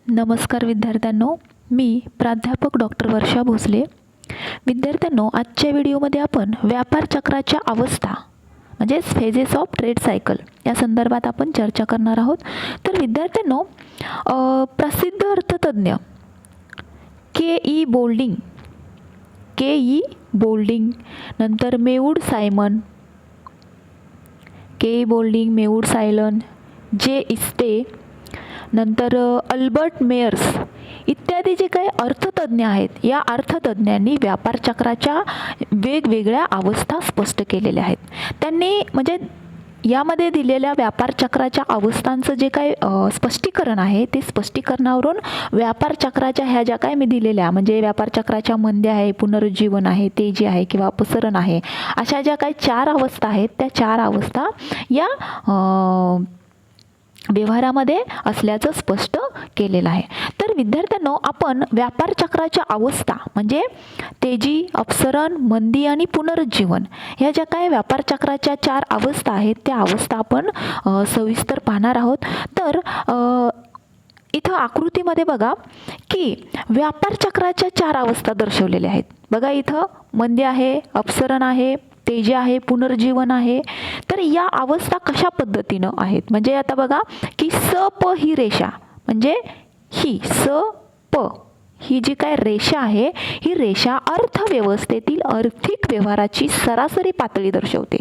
नमस्कार विद्यार्थ्यांनो, मी प्राध्यापक डॉक्टर वर्षा भोसले. विद्यार्थ्यांनो, आजच्या व्हिडिओमध्ये आपण व्यापार चक्राच्या अवस्था म्हणजेच फेजेस ऑफ ट्रेड सायकल या संदर्भात आपण चर्चा करणार आहोत. तर विद्यार्थ्यांनो, प्रसिद्ध अर्थतज्ञ के.ई. बोल्डिंग, नंतर मेवूड सायमन, जे इस्टे, नंतर अल्बर्ट मेयर्स इत्यादी जे काही अर्थतज्ञ आहेत, या अर्थतज्ञांनी व्यापार चक्राच्या वेगवेगळ्या अवस्था स्पष्ट केलेल्या आहेत. त्यांनी म्हणजे यामध्ये दिलेल्या व्यापार चक्राच्या अवस्थांचं जे काही स्पष्टीकरण आहे, ते स्पष्टीकरणावरून व्यापार चक्राच्या ह्या ज्या काही मी दिलेल्या म्हणजे व्यापार चक्राच्या मंदी आहे, पुनरुज्जीवन आहे, तेजी आहे किंवा अपसरण आहे, अशा ज्या काही 4 अवस्था आहेत, त्या 4 अवस्था या व्यवहारामध्ये असल्याचं स्पष्ट केलेलं आहे. तर विद्यार्थ्यांनो, आपण व्यापार चक्राच्या अवस्था म्हणजे तेजी, अपसरण, मंदी आणि पुनरुज्जीवन ह्या ज्या काही व्यापार चक्राच्या 4 अवस्था आहेत, त्या अवस्था आपण सविस्तर पाहणार आहोत. तर इथं आकृतीमध्ये बघा की व्यापार चक्राच्या 4 अवस्था दर्शवलेल्या आहेत. बघा, इथं मंदी आहे, अपसरण आहे, तेजी आहे, पुनर्जीवन आहे. तर या अवस्था कशा पद्धतीनं आहेत म्हणजे आता बघा की स-प ही रेषा म्हणजे ही स-प ही जी काय रेषा आहे, ही रेषा अर्थव्यवस्थेतील आर्थिक व्यवहाराची सरासरी पातळी दर्शवते.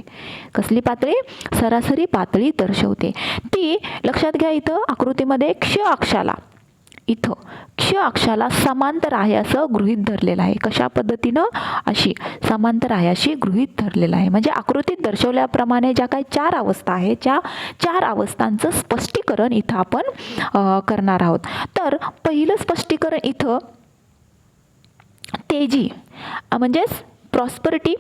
कसली पातळी? सरासरी पातळी दर्शवते. ती लक्षात घ्या, इथं आकृतीमध्ये क्ष अक्षाला समांतर आहे असं गृहीत धरलेलं आहे. कशा पद्धतीनं? अशी समांतर आहे अशी गृहीत धरलेलं आहे. म्हणजे आकृतीत दर्शवल्याप्रमाणे ज्या काही 4 अवस्था आहेत, ज्या 4 अवस्थांचं स्पष्टीकरण इथं आपण करणार आहोत. तर पहिलं स्पष्टीकरण इथं तेजी म्हणजेच प्रॉस्परिटी.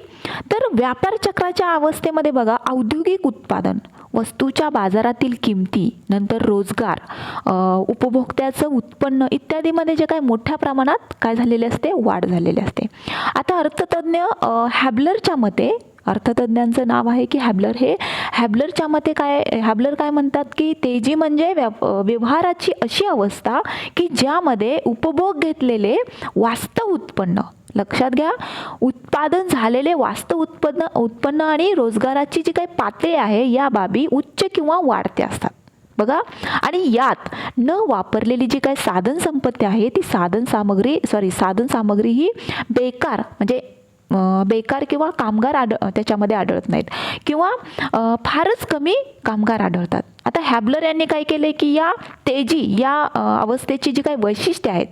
तर व्यापार चक्राच्या अवस्थेमध्ये बघा, औद्योगिक उत्पादन, वस्तूच्या बाजारातील किमती, नंतर रोजगार, उपभोक्त्याचं उत्पन्न इत्यादीमध्ये जे काही मोठ्या प्रमाणात काय झालेले असते? वाढ झालेली असते. आता अर्थतज्ञ हॅबलरच्या मते, अर्थतज्ञांचं नाव आहे की हॅबलर, हे हॅबलरच्या मते हॅबलर काय म्हणतात की तेजी म्हणजे व्यवहाराची अशी अवस्था की ज्यामध्ये उपभोग घेतलेले वास्तव उत्पन्न, लक्षात घ्या, उत्पादन झालेले वास्तव उत्पन्न आणि रोजगाराची जी काही पातळी आहे, या बाबी उच्च किंवा वाढते असतात. बघा, आणि यात न वापरलेली जी काही साधन संपत्ती आहे, ती साधन सामग्री ही बेकार किंवा कामगार त्याच्यामध्ये आढळत नाहीत किंवा फारच कमी कामगार आढळतात. आता हॅबलर यांनी काय केले की या तेजी या अवस्थेची जी काही वैशिष्ट्ये आहेत,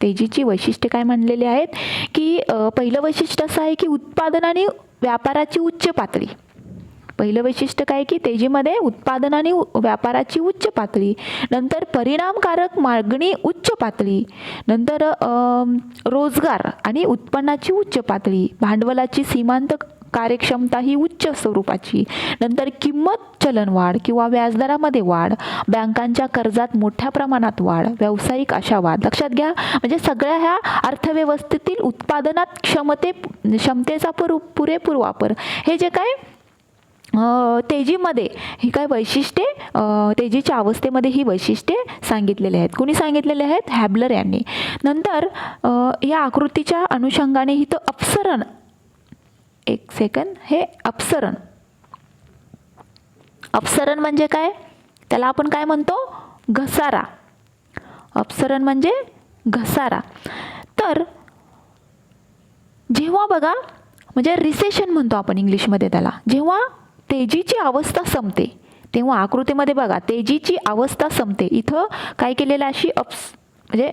तेजीची वैशिष्ट्ये काय म्हणलेली आहेत की पहिलं वैशिष्ट्य असं आहे की उत्पादन आणि व्यापाराची उच्च पातळी. पहिलं वैशिष्ट्य काय की तेजीमध्ये उत्पादन आणि व्यापाराची उच्च पातळी, नंतर परिणामकारक मागणी उच्च पातळी, नंतर रोजगार आणि उत्पन्नाची उच्च पातळी, भांडवलाची सीमांत कार्यक्षमता ही उच्च स्वरूपाची, नंतर किंमत चलनवाढ किंवा व्याजदरामध्ये वाढ, बँकांच्या कर्जात मोठ्या प्रमाणात वाढ, व्यावसायिक आशावाद. लक्षात घ्या, म्हणजे सगळ्या ह्या अर्थव्यवस्थेतील उत्पादनात क्षमतेचा पुरेपूर वापर, हे जे काय तेजीमध्ये ही काय वैशिष्ट्ये, तेजीच्या अवस्थेमध्ये ही वैशिष्ट्ये सांगितलेली आहेत. कोणी सांगितलेले आहेत? हॅबलर यांनी. नंतर या आकृतीच्या अनुषंगाने इथं अपसरण, एक सेकंड, हे अपसरण म्हणजे काय? त्याला आपण काय म्हणतो? घसारा. अपसरण म्हणजे घसारा. तर जेव्हा बघा, म्हणजे रिसेशन म्हणतो आपण इंग्लिशमध्ये त्याला, जेव्हा तेजीची अवस्था संपते तेव्हा आकृतीमध्ये बघा तेजीची अवस्था संपते. इथं काय केलेलं अशी म्हणजे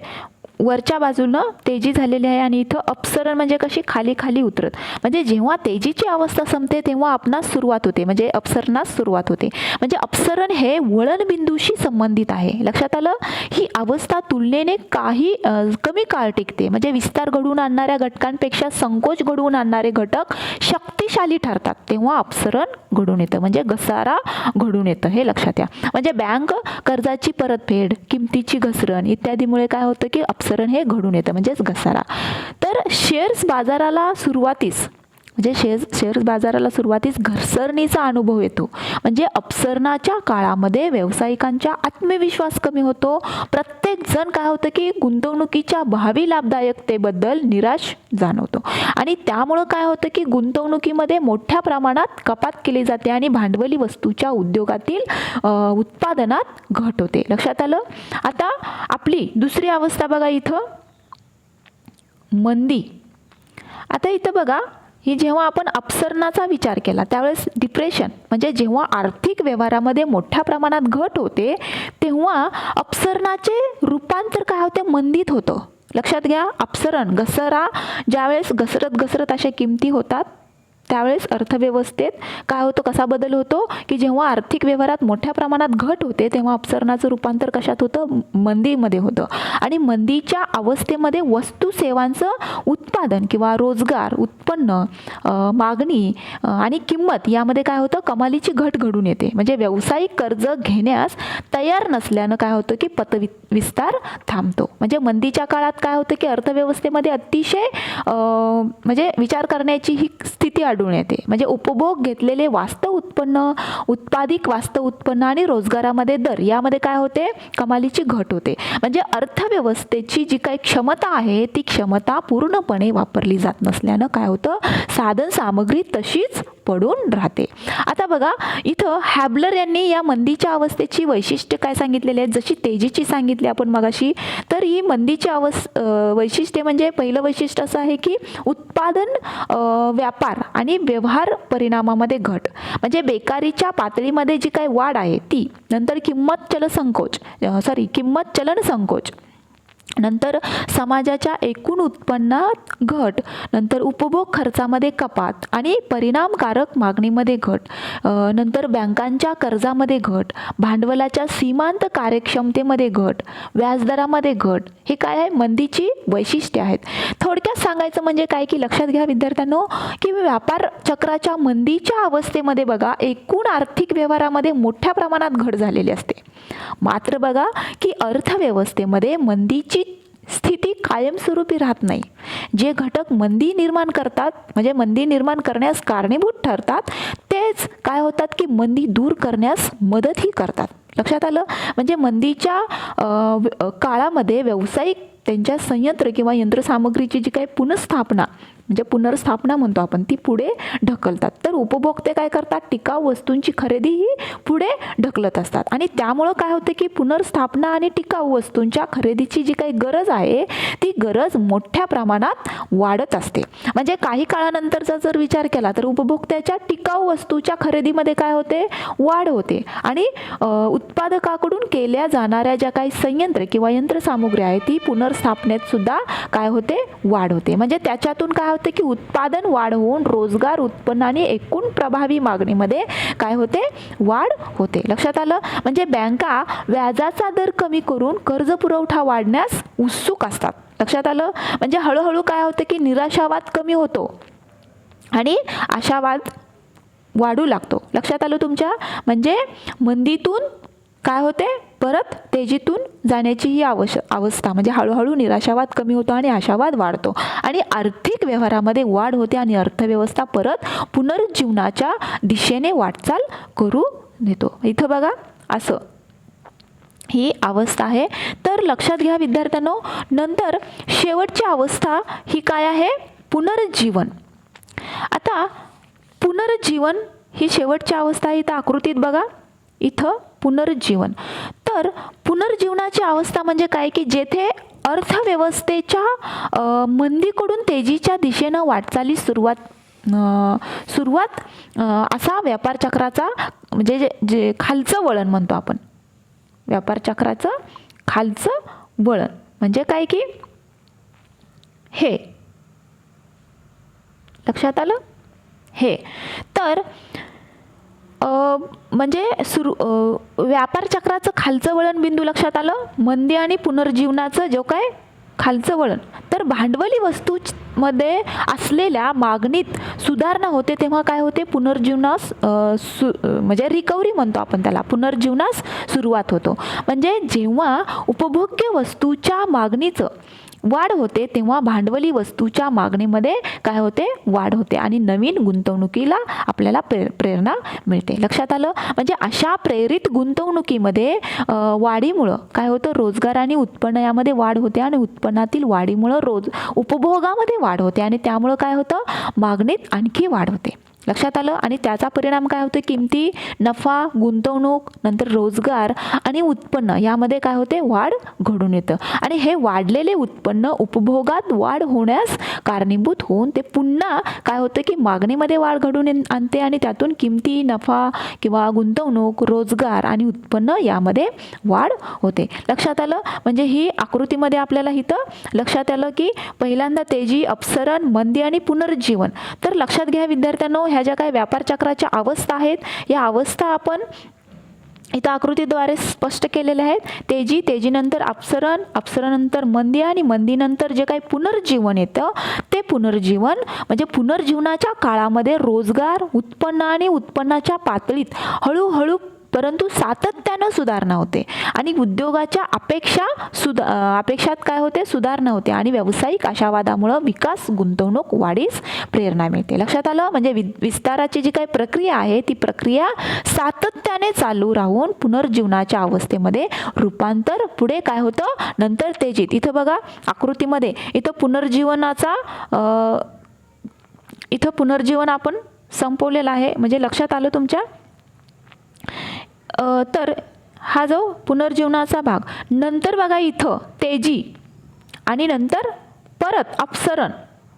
वरच्या बाजूनं तेजी झालेली आहे आणि इथं अपसरण म्हणजे कशी खाली खाली उतरत. म्हणजे जेव्हा तेजीची अवस्था संपते तेव्हा आपणास सुरुवात होते, म्हणजे अपसरणास सुरुवात होते. म्हणजे अपसरण हे वळणबिंदूशी संबंधित आहे. लक्षात आलं? ही अवस्था तुलनेने काही कमी काळ टिकते. म्हणजे विस्तार घडवून आणणाऱ्या घटकांपेक्षा संकोच घडवून आणणारे घटक शक्तिशाली ठरतात, तेव्हा अपसरण घडून येतं, म्हणजे घसारा घडून येतं, हे लक्षात या. म्हणजे बँक कर्जाची परतफेड, किमतीची घसरण इत्यादीमुळे काय होतं की अपसरण हे घडून येतं, म्हणजेच घसारा. तर शेअर्स बाजाराला म्हणजे शेअर बाजाराला सुरुवातीस घसरणीचा अनुभव येतो. म्हणजे अपसरणाच्या काळामध्ये व्यावसायिकांचा आत्मविश्वास कमी होतो. प्रत्येक जण काय होतं की गुंतवणुकीच्या भावी लाभदायकतेबद्दल निराश जाणवतो आणि त्यामुळं काय होतं की गुंतवणुकीमध्ये मोठ्या प्रमाणात कपात केली जाते आणि भांडवली वस्तूच्या उद्योगातील उत्पादनात घट होते. लक्षात आलं. आता आपली दुसरी अवस्था बघा इथं, मंदी. आता इथं बघा, ही जेव्हा आपण अपसरणाचा विचार केला त्यावेळेस डिप्रेशन म्हणजे जेव्हा आर्थिक व्यवहारामध्ये मोठ्या प्रमाणात घट होते तेव्हा अपसरणाचे रूपांतर काय होते, मंदीत होतं. लक्षात घ्या. अपसरण, घसरा, ज्यावेळेस घसरत अशा किमती होतात त्यावेळेस अर्थव्यवस्थेत काय होतं, कसा बदल होतो की जेव्हा आर्थिक व्यवहारात मोठ्या प्रमाणात घट होते तेव्हा अपसरणाचं रूपांतर कशात होतं, मंदीमध्ये होतं. आणि मंदीच्या अवस्थेमध्ये वस्तू सेवांचं उत्पादन किंवा रोजगार, उत्पन्न, मागणी आणि किंमत यामध्ये काय होतं, कमालीची घट घडून येते. म्हणजे व्यावसायिक कर्ज घेण्यास तयार नसल्यानं काय होतं की पतविस्तार थांबतो. म्हणजे मंदीच्या काळात काय होतं की अर्थव्यवस्थेमध्ये अतिशय म्हणजे विचार करण्याची ही स्थिती आढळून येते. म्हणजे उपभोग घेतलेले वास्तव उत्पन्न, उत्पादित वास्तव उत्पन्न आणि रोजगारामध्ये दर यामध्ये काय होते, कमालीची घट होते. म्हणजे अर्थव्यवस्थेची जी काही क्षमता आहे ती क्षमता पूर्णपणे वापरली जात नसल्यानं काय होतं, साधन सामग्री तशीच पडून राहते. आता बघा इथं हॅबलर यांनी या मंदीच्या अवस्थेची वैशिष्ट्य काय सांगितलेली आहेत, जशी तेजीची सांगितली आपण मगाशी, तर ही मंदीची वैशिष्ट्य म्हणजे पहिलं वैशिष्ट्य असं आहे की उत्पादन, व्यापार आणि व्यवहार परिणामामध्ये घट. म्हणजे बेकारीच्या पातळीमध्ये जी काही वाढ आहे ती, नंतर किंमत चलन संकोच, नंतर समाजाच्या एकूण उत्पन्नात घट, नंतर उपभोग खर्चामध्ये कपात आणि परिणामकारक मागणीमध्ये घट, नंतर बँकांच्या कर्जामध्ये घट, भांडवलाच्या सीमांत कार्यक्षमतेमध्ये घट, व्याजदरामध्ये घट, हे काय आहे, मंदीची वैशिष्ट्ये आहेत. थोडक्यात सांगायचं म्हणजे काय की लक्षात घ्या विद्यार्थ्यांनो की व्यापार चक्राच्या मंदीच्या अवस्थेमध्ये बघा एकूण आर्थिक व्यवहारामध्ये मोठ्या प्रमाणात घट झालेली असते. मात्र बघा की अर्थव्यवस्थेमध्ये मंदीची स्थिती कायमस्वरूपी राहत नाही. जे घटक मंदी निर्माण करतात म्हणजे मंदी निर्माण करण्यास कारणीभूत ठरतात तेच काय होतात की मंदी दूर करण्यास मदतही करतात. लक्षात आलं. म्हणजे मंदीच्या काळामध्ये व्यावसायिक त्यांच्या संयंत्र किंवा यंत्रसामग्रीची जी काही पुनर्स्थापना म्हणतो आपण ती पुढे ढकलतात. तर उपभोक्ते काय करतात, टिकाऊ वस्तूंची खरेदी ही पुढे ढकलत असतात आणि त्यामुळं काय होतं की पुनर्स्थापना आणि टिकाऊ वस्तूंच्या खरेदीची जी काही गरज आहे ती गरज मोठ्या प्रमाणात वाढत असते. म्हणजे काही काळानंतरचा जर विचार केला तर उपभोक्त्याच्या टिकाऊ वस्तूच्या खरेदीमध्ये काय होते, वाढ होते आणि उत्पादकाकडून केल्या जाणाऱ्या ज्या काही संयंत्र किंवा यंत्रसामुग्री आहे ती पुनर्स्थापनेत सुद्धा काय होते, वाढ होते. म्हणजे त्याच्यातून काय होते की उत्पादन वाढ होऊन रोजगार, उत्पन्न आणि एकूण प्रभावी मागणीमध्ये काय होते, वाढ होते. लक्षात आलं. म्हणजे बँका व्याजाचा दर कमी करून कर्ज पुरवठा वाढण्यास उत्सुक असतात. लक्षात आलं. म्हणजे हळूहळू काय होते की निराशावाद कमी होतो आणि आशावाद वाढू लागतो. लक्षात आलं तुमच्या. म्हणजे मंदीतून काय होते, परत तेजीतून जाण्याची ही अवस्था म्हणजे हळूहळू निराशावाद कमी होतो आणि आशावाद वाढतो आणि आर्थिक व्यवहारामध्ये वाढ होते आणि अर्थव्यवस्था परत पुनरुज्जीवनाच्या दिशेने वाटचाल करू नेतो. इथं बघा असं ही अवस्था आहे. तर लक्षात घ्या विद्यार्थ्यांनो. नंतर शेवटची अवस्था ही काय आहे, पुनरुज्जीवन. आता पुनरुज्जीवन ही शेवटची अवस्था आहे. इथं आकृतीत बघा, इथं पुनरुज्जीवन. तर पुनरुज्जीवनाची अवस्था म्हणजे काय की जेथे अर्थव्यवस्थेच्या मंदीकडून तेजीच्या दिशेनं वाटचाली सुरुवात असा व्यापार चक्राचा म्हणजे जे खालचं वळण म्हणतो आपण, व्यापार चक्राचं खालचं वळण म्हणजे काय की हे. लक्षात आलं. हे तर म्हणजे व्यापार चक्राचं खालचं वळण बिंदू लक्षात आलं. मंदी आणि पुनर्जीवनाचं जो काय खालचं वळण. तर भांडवली वस्तूमध्ये असलेल्या मागणीत सुधारणा होते तेव्हा काय होते, पुनर्जीवनास म्हणजे रिकव्हरी म्हणतो आपण त्याला, पुनर्जीवनास सुरुवात होतो. म्हणजे जेव्हा उपभोग्य वस्तूच्या मागणीचं वाढ होते तेव्हा भांडवली वस्तूच्या मागणीमध्ये काय होते, वाढ होते आणि नवीन गुंतवणुकीला आपल्याला प्रेरणा मिळते. लक्षात आलं. म्हणजे अशा प्रेरित गुंतवणुकीमध्ये वाढीमुळं काय होतं, रोजगार आणि उत्पन्न यामध्ये वाढ होते आणि उत्पन्नातील वाढीमुळं उपभोगामध्ये वाढ होते आणि त्यामुळं काय होतं, मागणीत आणखी वाढ होते. लक्षात आलं. आणि त्याचा परिणाम काय होतो, किमती, नफा, गुंतवणूक, नंतर रोजगार आणि उत्पन्न यामध्ये काय होते, वाढ घडून येतं आणि हे वाढलेले उत्पन्न उपभोगात वाढ होण्यास कारणीभूत होऊन ते पुन्हा काय होतं की मागणीमध्ये वाढ घडून आणते आणि त्यातून किमती, नफा किंवा गुंतवणूक, रोजगार आणि उत्पन्न यामध्ये वाढ होते. लक्षात आलं. म्हणजे ही आकृतीमध्ये आपल्याला इथं लक्षात आलं की पहिल्यांदा तेजी, अपसरण, मंदी आणि पुनरुज्जीवन. तर लक्षात घ्या विद्यार्थ्यांनो, ह्या ज्या काही व्यापार चक्राच्या अवस्था आहेत या अवस्था आपण इथं आकृतीद्वारे स्पष्ट केलेल्या आहेत. तेजी, तेजीनंतर अपसरण, अपसरानंतर मंदी आणि मंदीनंतर जे काही पुनर्जीवन येतं ते पुनर्जीवन म्हणजे पुनर्जीवनाच्या काळामध्ये रोजगार, उत्पन्न आणि उत्पन्नाच्या पातळीत हळूहळू परंतु सातत्यानं सुधारणा होते आणि उद्योगाच्या अपेक्षात काय होते, सुधारणा होते आणि व्यावसायिक आशावादामुळे विकास, गुंतवणूक वाढीस प्रेरणा मिळते. लक्षात आलं. म्हणजे विस्ताराची जी काही प्रक्रिया आहे ती प्रक्रिया सातत्याने चालू राहून पुनर्जीवनाच्या अवस्थेमध्ये रूपांतर पुढे काय होतं, नंतर तेजीत. इथं बघा आकृतीमध्ये इथं पुनर्जीवन आपण संपवलेलं आहे. म्हणजे लक्षात आलं तुमच्या. तर हा जो पुनर्जीवनाचा भाग, नंतर बघा इथं तेजी आणि नंतर परत अपसरण.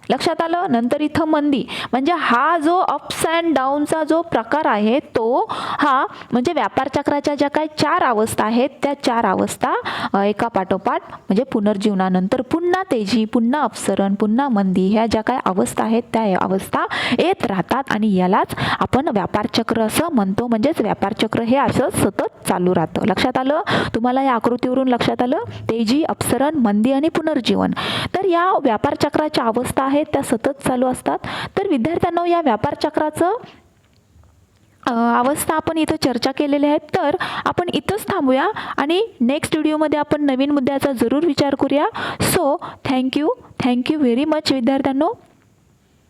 लक्षात आलं. नंतर इथं मंदी. म्हणजे हा जो अप्स अँड डाऊनचा जो प्रकार आहे तो हा म्हणजे व्यापार चक्राच्या ज्या काही 4 अवस्था आहेत त्या 4 अवस्था एका पाठोपाठ म्हणजे पुनर्जीवनानंतर पुन्हा तेजी, पुन्हा अपसरण, पुन्हा मंदी ह्या ज्या काही अवस्था आहेत त्या अवस्था येत राहतात आणि यालाच आपण व्यापार चक्र असं म्हणतो. म्हणजेच व्यापार चक्र हे असं सतत चालू राहतं. लक्षात आलं. तुम्हाला या आकृतीवरून लक्षात आलं. तेजी, अपसरण, मंदी आणि पुनर्जीवन. तर या व्यापार चक्राच्या अवस्था त्या सतत चालू असतात. तर विद्यार्थ्यांना या व्यापार चक्राचं अवस्था आपण इथं चर्चा केलेल्या आहेत. तर आपण इथंच थांबूया आणि नेक्स्ट व्हिडिओमध्ये आपण नवीन मुद्द्याचा जरूर विचार करूया. सो थँक्यू व्हेरी मच विद्यार्थ्यांनो.